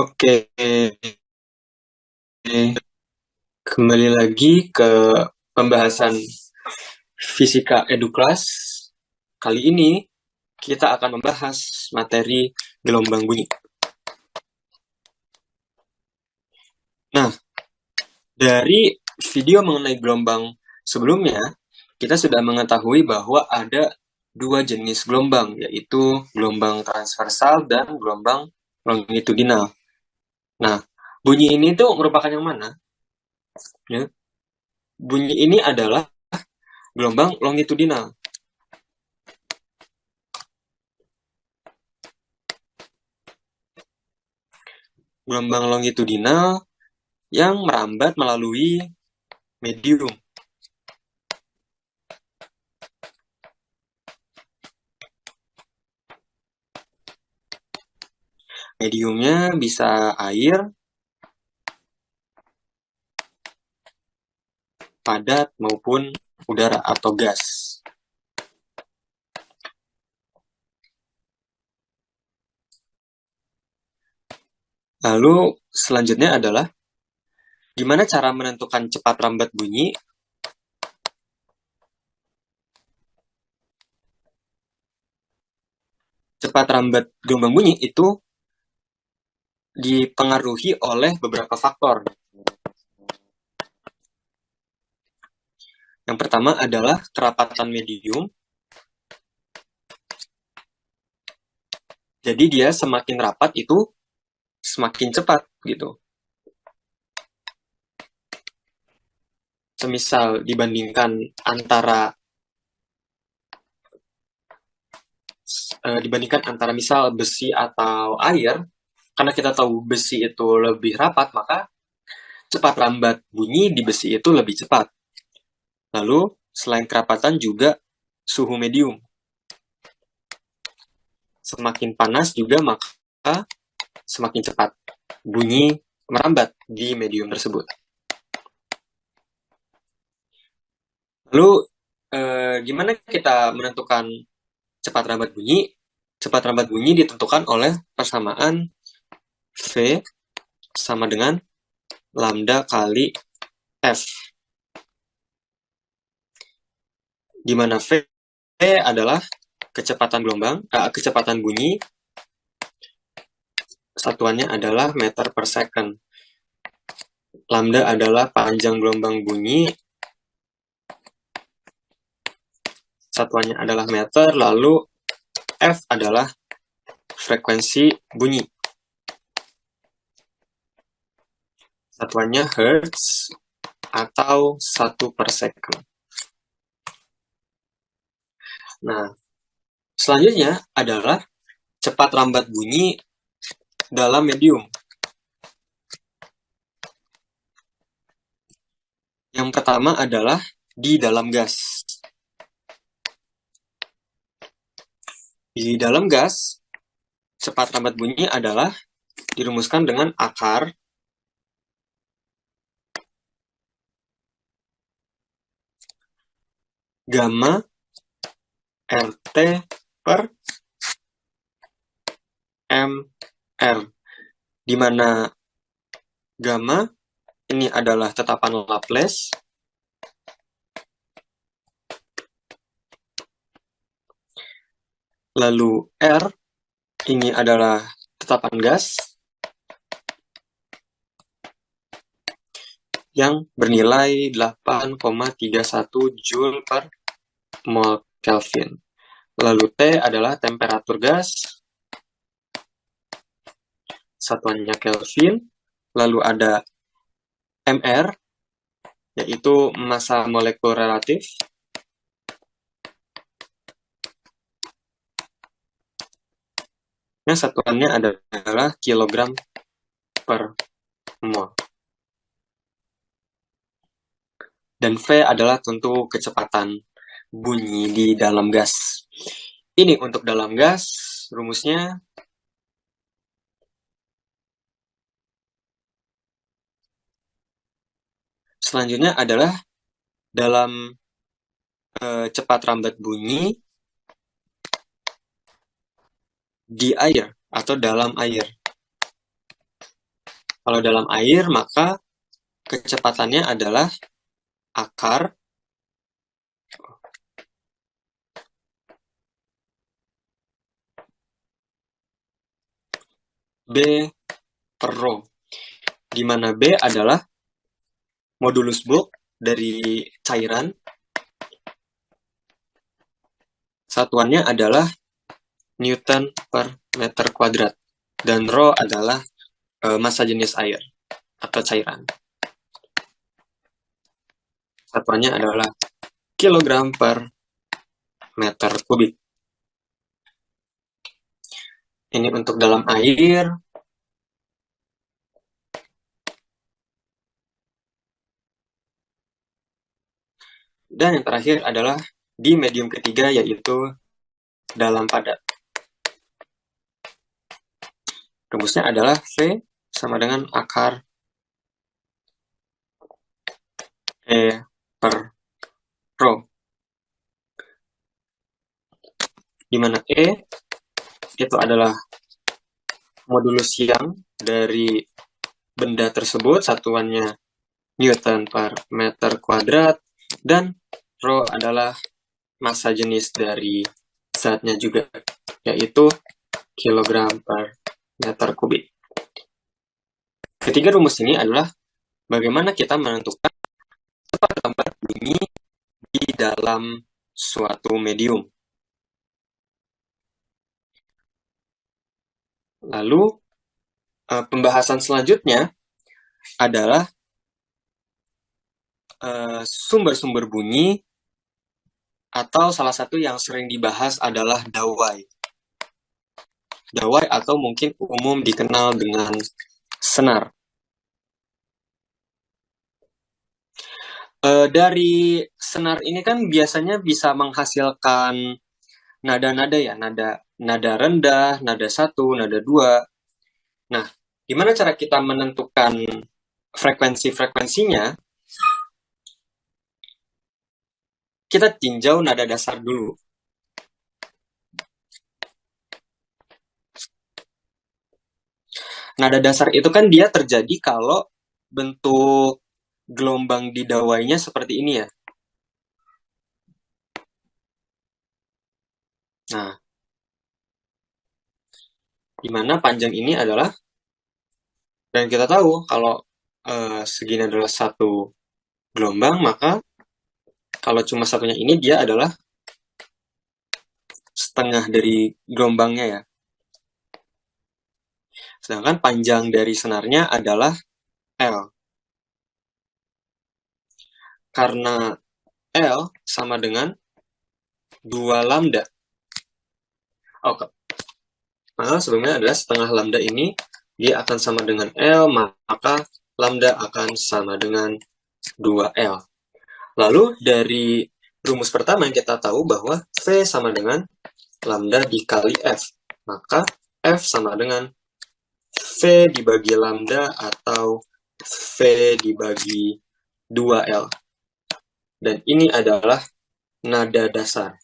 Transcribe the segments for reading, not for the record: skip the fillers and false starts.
Oke, kembali lagi ke pembahasan Fisika Eduklas. Kali ini kita akan membahas materi gelombang bunyi. Nah, dari video mengenai gelombang sebelumnya, kita sudah mengetahui bahwa ada dua jenis gelombang, yaitu gelombang transversal dan gelombang longitudinal. Nah, bunyi ini tuh merupakan yang mana? Ya, bunyi ini adalah gelombang longitudinal. Gelombang longitudinal yang merambat melalui medium. Mediumnya bisa air, padat, maupun udara atau gas. Lalu selanjutnya adalah gimana cara menentukan cepat rambat bunyi? Cepat rambat gelombang bunyi itu dipengaruhi oleh beberapa faktor. Yang pertama adalah kerapatan medium. Jadi dia semakin rapat itu semakin cepat gitu. Semisal dibandingkan antara misal besi atau air, karena kita tahu besi itu lebih rapat, maka cepat rambat bunyi di besi itu lebih cepat. Lalu, selain kerapatan juga suhu medium. Semakin panas juga maka semakin cepat bunyi merambat di medium tersebut. Lalu, gimana kita menentukan cepat rambat bunyi? Cepat rambat bunyi ditentukan oleh persamaan V sama dengan lambda kali F. Di mana V adalah kecepatan bunyi, satuannya adalah meter per second. Lambda adalah panjang gelombang bunyi, satuannya adalah meter, lalu F adalah frekuensi bunyi. Satuannya hertz atau 1 per second. Nah, selanjutnya adalah cepat rambat bunyi dalam medium. Yang pertama adalah di dalam gas. Di dalam gas, cepat rambat bunyi adalah dirumuskan dengan akar gamma RT per MR, di mana gamma ini adalah tetapan Laplace, lalu R ini adalah tetapan gas yang bernilai 8,31 Joule per mol Kelvin. Lalu T adalah temperatur gas, satuannya Kelvin. Lalu ada MR, yaitu massa molekul relatif. Nah, satuannya adalah kilogram per mol. Dan V adalah tentu kecepatan bunyi di dalam gas. Ini untuk dalam gas, rumusnya selanjutnya adalah dalam cepat rambat bunyi di air atau dalam air. Kalau dalam air, maka kecepatannya adalah akar B per rho, di mana B adalah modulus bulk dari cairan. Satuannya adalah Newton per meter kuadrat. Dan rho adalah massa jenis air atau cairan. Satuannya adalah kilogram per meter kubik. Ini untuk dalam air. Dan yang terakhir adalah di medium ketiga, yaitu dalam padat. Rumusnya adalah V sama dengan akar E per rho. Di mana E itu adalah modulus yang dari benda tersebut, satuannya Newton per meter kuadrat, dan rho adalah massa jenis dari zatnya juga, yaitu kilogram per meter kubik. Ketiga rumus ini adalah bagaimana kita menentukan cepat lambat bunyi di dalam suatu medium. Lalu pembahasan selanjutnya adalah sumber-sumber bunyi, atau salah satu yang sering dibahas adalah dawai. Dawai atau mungkin umum dikenal dengan senar. Dari senar ini kan biasanya bisa menghasilkan nada-nada ya, nada rendah, nada 1, nada 2. Nah, gimana cara kita menentukan frekuensi-frekuensinya? Kita tinjau nada dasar dulu. Nada dasar itu kan dia terjadi kalau bentuk gelombang di dawainya seperti ini ya. Nah, dimana panjang ini adalah, dan kita tahu kalau segini adalah satu gelombang, maka kalau cuma satunya ini, dia adalah setengah dari gelombangnya ya. Sedangkan panjang dari senarnya adalah L. Karena L sama dengan 2 lambda. Oke. Maka sebelumnya adalah setengah lambda ini, dia akan sama dengan L, maka lambda akan sama dengan 2L. Lalu dari rumus pertama yang kita tahu bahwa V sama dengan lambda dikali F. Maka F sama dengan V dibagi lambda atau V dibagi 2L. Dan ini adalah nada dasar.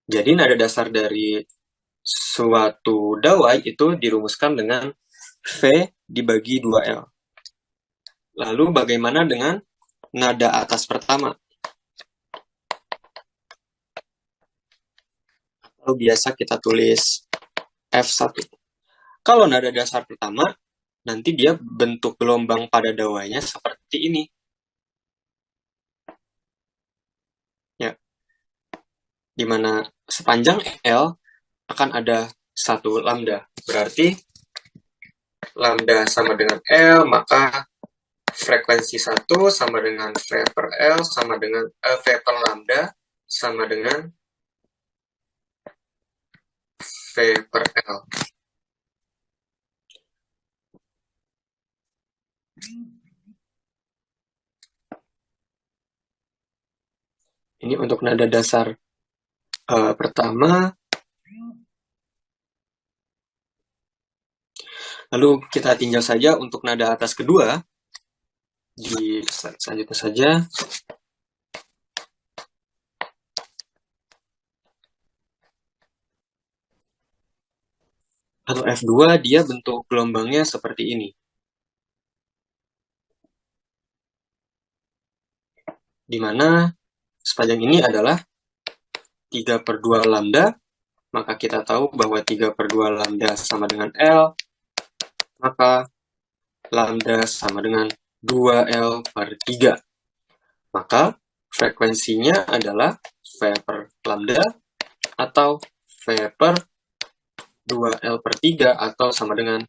Jadi nada dasar dari suatu dawai itu dirumuskan dengan V dibagi 2L. Lalu bagaimana dengan nada atas pertama? Atau biasa kita tulis F1. Kalau nada dasar pertama, nanti dia bentuk gelombang pada dawainya seperti ini. Ya. Dimana sepanjang L akan ada 1 lambda. Berarti lambda sama dengan L, maka frekuensi 1 sama dengan V per L sama dengan V per lambda sama dengan V per L. Ini untuk nada dasar pertama. Lalu kita tinjau saja untuk nada atas kedua. Di slide selanjutnya saja. Atau F2 dia bentuk gelombangnya seperti ini. Di mana sepanjang ini adalah 3/2 lambda, maka kita tahu bahwa 3/2 lambda sama dengan L, maka lambda sama dengan 2L/3. Maka frekuensinya adalah V per lambda atau V per 2L/3 atau sama dengan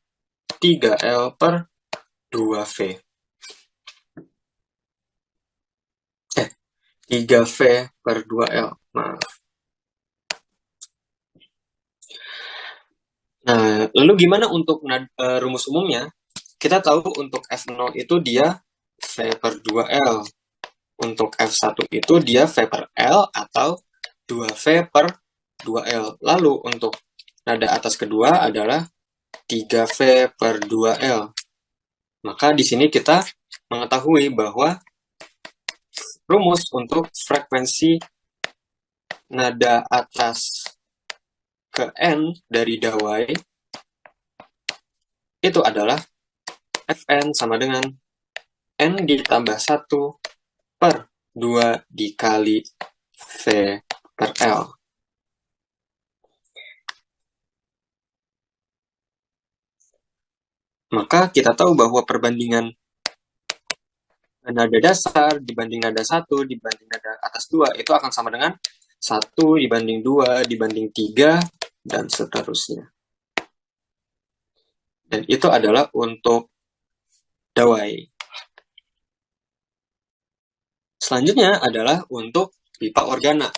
3L/2V. 3V per 2L, maaf. Nah, lalu gimana untuk rumus umumnya? Kita tahu untuk F0 itu dia V per 2L. Untuk F1 itu dia V per L atau 2V per 2L. Lalu untuk nada atas kedua adalah 3V per 2L. Maka di sini kita mengetahui bahwa rumus untuk frekuensi nada atas ke N dari dawai itu adalah Fn sama dengan N ditambah 1 per 2 dikali V per L. Maka kita tahu bahwa perbandingan nada dasar dibanding nada 1 dibanding nada atas 2 itu akan sama dengan 1 dibanding 2 dibanding 3 dan seterusnya. Dan itu adalah untuk dawai. Selanjutnya adalah untuk pipa organa.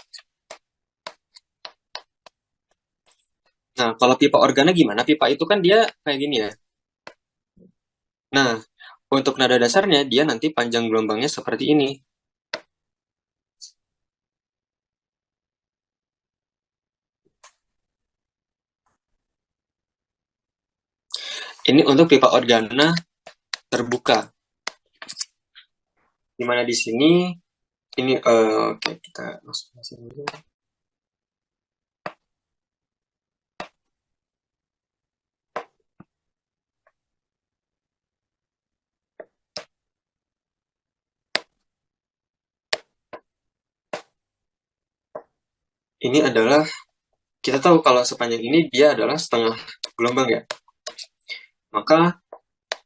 Nah, kalau pipa organa gimana? Pipa itu kan dia kayak gini ya. Nah, untuk nada dasarnya dia nanti panjang gelombangnya seperti ini. Ini untuk pipa organa terbuka. Dimana di sini ini oke, kita masuk ke sini dulu. Ini adalah kita tahu kalau sepanjang ini dia adalah setengah gelombang ya. Maka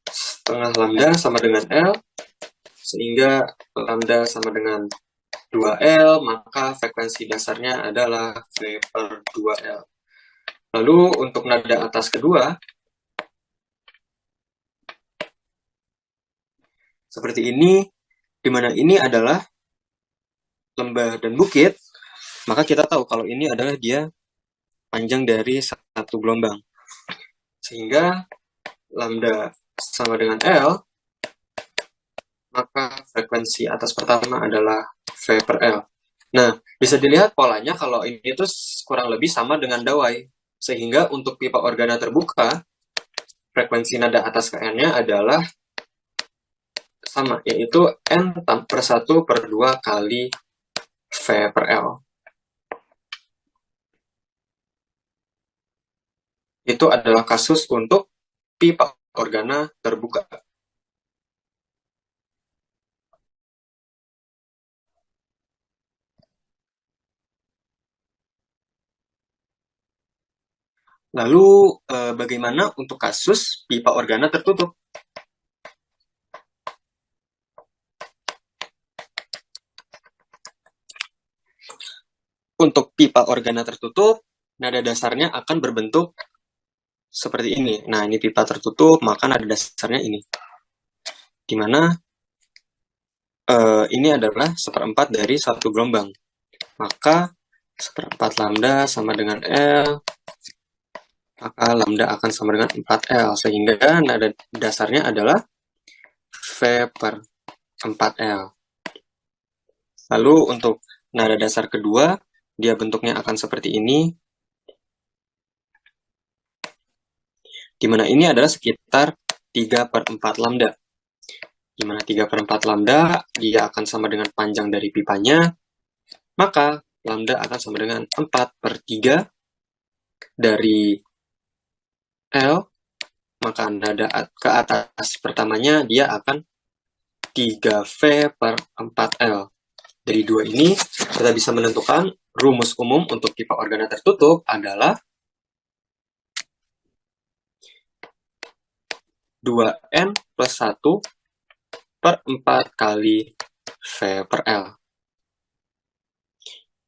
setengah lambda sama dengan L, sehingga lambda sama dengan 2L, maka frekuensi dasarnya adalah V per 2L. Lalu untuk nada atas kedua, seperti ini, di mana ini adalah lembah dan bukit, maka kita tahu kalau ini adalah dia panjang dari satu gelombang. Sehingga lambda sama dengan L, maka frekuensi atas pertama adalah V per L. Nah, bisa dilihat polanya kalau ini tuh kurang lebih sama dengan dawai. Sehingga untuk pipa organa terbuka, frekuensi nada atas ke N-nya adalah sama, yaitu N per 1 per 2 kali V per L. Itu adalah kasus untuk pipa organa terbuka. Lalu bagaimana untuk kasus pipa organa tertutup? Untuk pipa organa tertutup, nada dasarnya akan berbentuk seperti ini. Nah, ini pipa tertutup, maka nada dasarnya ini. Dimana ini adalah 1/4 dari satu gelombang. Maka 1/4 lambda sama dengan L, maka lambda akan sama dengan 4L, sehingga nada dasarnya adalah V per 4L. Lalu untuk nada dasar kedua, dia bentuknya akan seperti ini, di mana ini adalah sekitar 3/4 lambda. Di mana 3/4 lambda, dia akan sama dengan panjang dari pipanya, maka lambda akan sama dengan 4/3 dari L, maka nada ke atas pertamanya dia akan 3V per 4L. Dari dua ini, kita bisa menentukan rumus umum untuk pipa organa tertutup adalah 2N plus 1 per 4 kali V per L.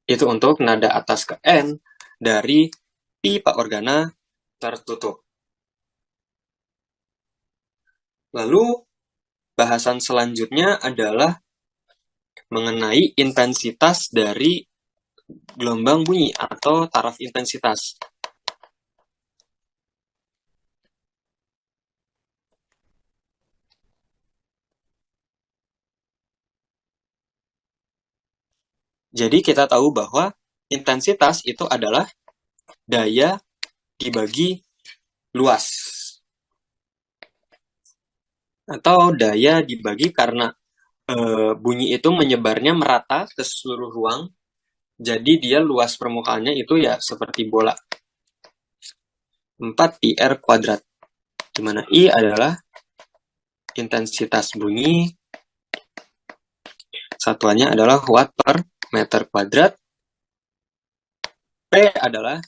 Itu untuk nada atas ke N dari pipa organa tertutup. Lalu, bahasan selanjutnya adalah mengenai intensitas dari gelombang bunyi atau taraf intensitas. Jadi kita tahu bahwa intensitas itu adalah daya dibagi luas. Atau daya dibagi karena bunyi itu menyebarnya merata ke seluruh ruang. Jadi dia luas permukaannya itu ya seperti bola. 4 pi r kuadrat. Di mana I adalah intensitas bunyi. Satuannya adalah watt per meter kuadrat. P adalah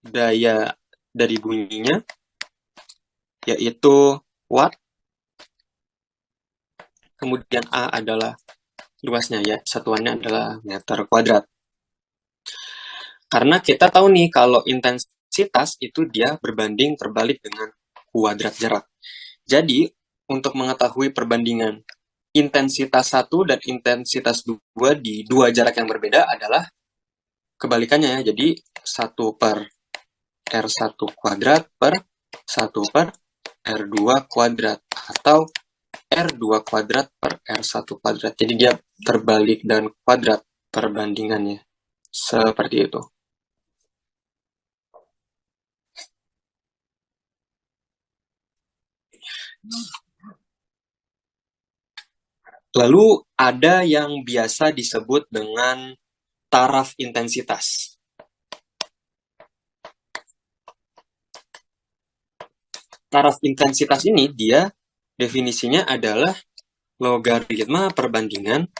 daya dari bunyinya, yaitu watt. Kemudian A adalah luasnya, ya satuannya adalah meter kuadrat. Karena kita tahu nih kalau intensitas itu dia berbanding terbalik dengan kuadrat jarak. Jadi untuk mengetahui perbandingan intensitas 1 dan intensitas 2 di dua jarak yang berbeda adalah kebalikannya ya. Jadi 1 per R1 kuadrat per 1 per R2 kuadrat atau R2 kuadrat per R1 kuadrat. Jadi dia terbalik dan kuadrat perbandingannya. Seperti itu. Lalu ada yang biasa disebut dengan taraf intensitas. Taraf intensitas ini dia definisinya adalah logaritma perbandingan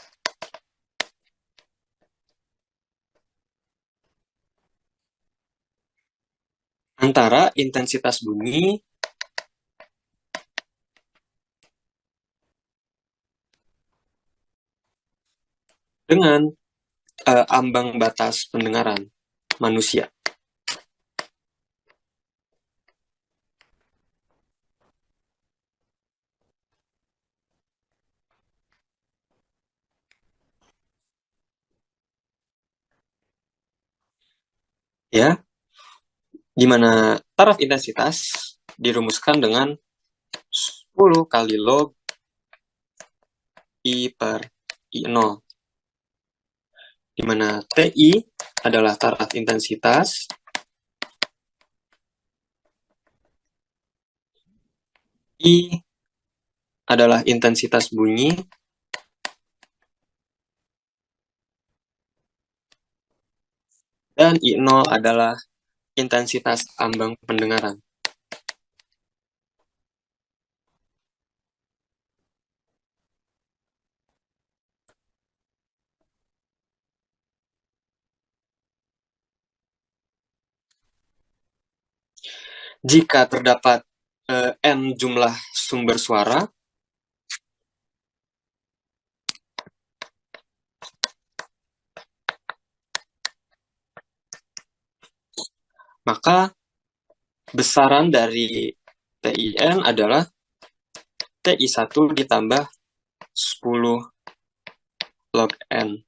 antara intensitas bunyi dengan ambang batas pendengaran manusia. Ya, di mana taraf intensitas dirumuskan dengan 10 kali log I per I0. Di mana TI adalah taraf intensitas, I adalah intensitas bunyi, dan I0 adalah intensitas ambang pendengaran. Jika terdapat N jumlah sumber suara, maka besaran dari TIN adalah TI1 ditambah 10 log N,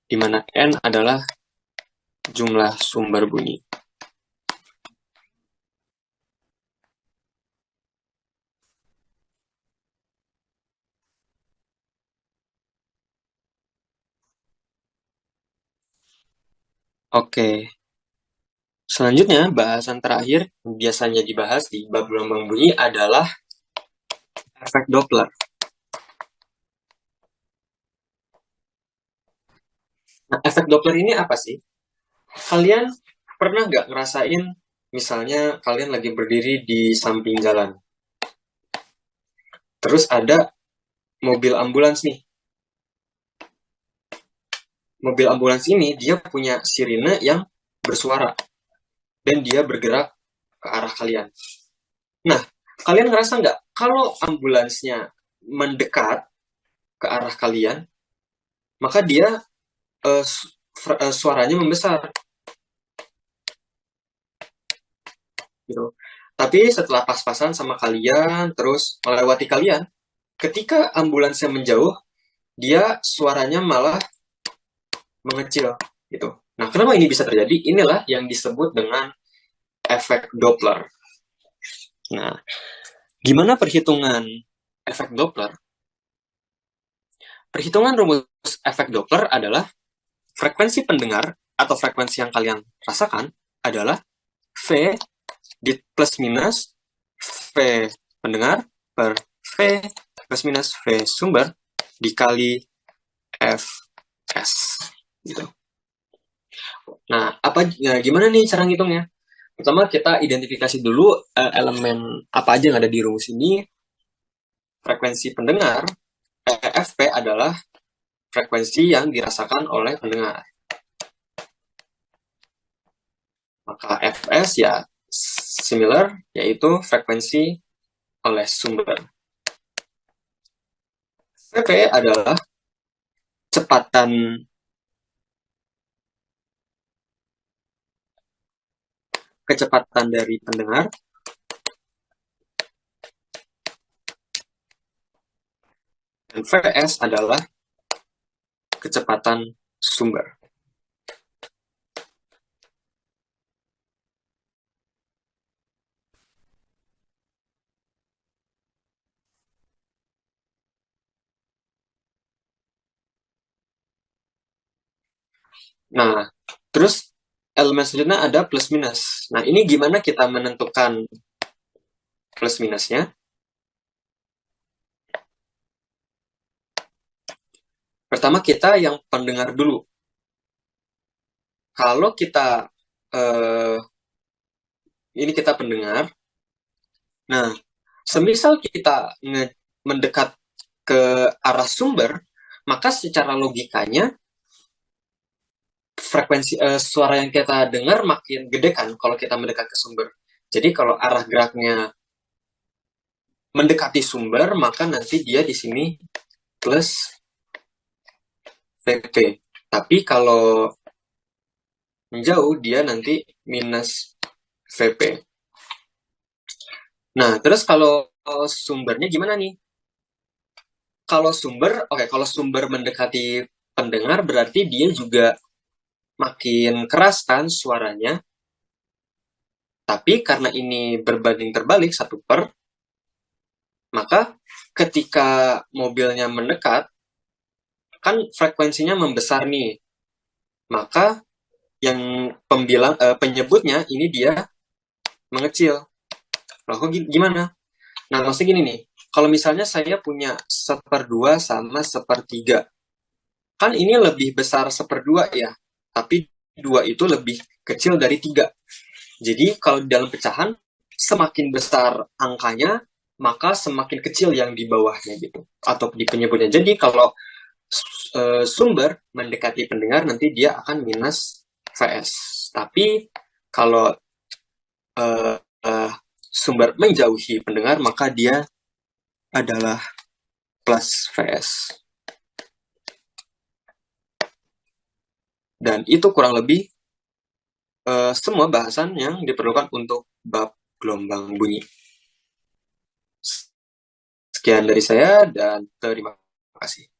di mana N adalah jumlah sumber bunyi. Oke. Selanjutnya, bahasan terakhir biasanya dibahas di bab gelombang bunyi adalah efek Doppler. Nah, efek Doppler ini apa sih? Kalian pernah nggak ngerasain misalnya kalian lagi berdiri di samping jalan. Terus ada mobil ambulans nih. Mobil ambulans ini dia punya sirine yang bersuara dan dia bergerak ke arah kalian. Nah, kalian ngerasa nggak kalau ambulansnya mendekat ke arah kalian, maka dia suaranya membesar gitu. Tapi setelah pas-pasan sama kalian, terus melewati kalian, ketika ambulansnya menjauh, dia suaranya malah mengecil gitu. Nah, kenapa ini bisa terjadi? Inilah yang disebut dengan efek Doppler. Nah, gimana perhitungan efek Doppler? Perhitungan rumus efek Doppler adalah frekuensi pendengar atau frekuensi yang kalian rasakan adalah V di plus minus V pendengar per V plus minus V sumber dikali Fs gitu. Nah, gimana nih cara ngitungnya? Pertama kita identifikasi dulu elemen apa aja yang ada di rumus ini. Frekuensi pendengar Fp adalah frekuensi yang dirasakan oleh pendengar. Maka Fs ya similar, yaitu frekuensi oleh sumber. Vp adalah kecepatan dari pendengar dan Vs adalah kecepatan sumber. Nah, terus elemen selanjutnya ada plus minus. Nah, ini gimana kita menentukan plus minusnya? Pertama kita yang pendengar dulu. Kalau kita ini kita pendengar. Nah, semisal kita mendekat ke arah sumber, maka secara logikanya frekuensi suara yang kita dengar makin gede kan kalau kita mendekat ke sumber. Jadi kalau arah geraknya mendekati sumber, maka nanti dia di sini plus Vp. Tapi kalau menjauh, dia nanti minus Vp. Nah, terus kalau sumbernya gimana nih? Kalau sumber mendekati pendengar, berarti dia juga makin keras kan suaranya. Tapi karena ini berbanding terbalik 1/, maka ketika mobilnya mendekat, kan frekuensinya membesar nih. Maka yang penyebutnya ini dia mengecil. Loh, kok gimana? Nah, maksudnya gini nih, kalau misalnya saya punya 1/2 sama 1/3, kan ini lebih besar 1/2 ya, tapi 2 itu lebih kecil dari 3. Jadi kalau di dalam pecahan, semakin besar angkanya, maka semakin kecil yang di bawahnya gitu, atau di penyebutnya. Jadi kalau sumber mendekati pendengar, nanti dia akan minus Vs. Tapi kalau sumber menjauhi pendengar, maka dia adalah plus Vs. Dan itu kurang lebih semua bahasan yang diperlukan untuk bab gelombang bunyi. Sekian dari saya dan terima kasih.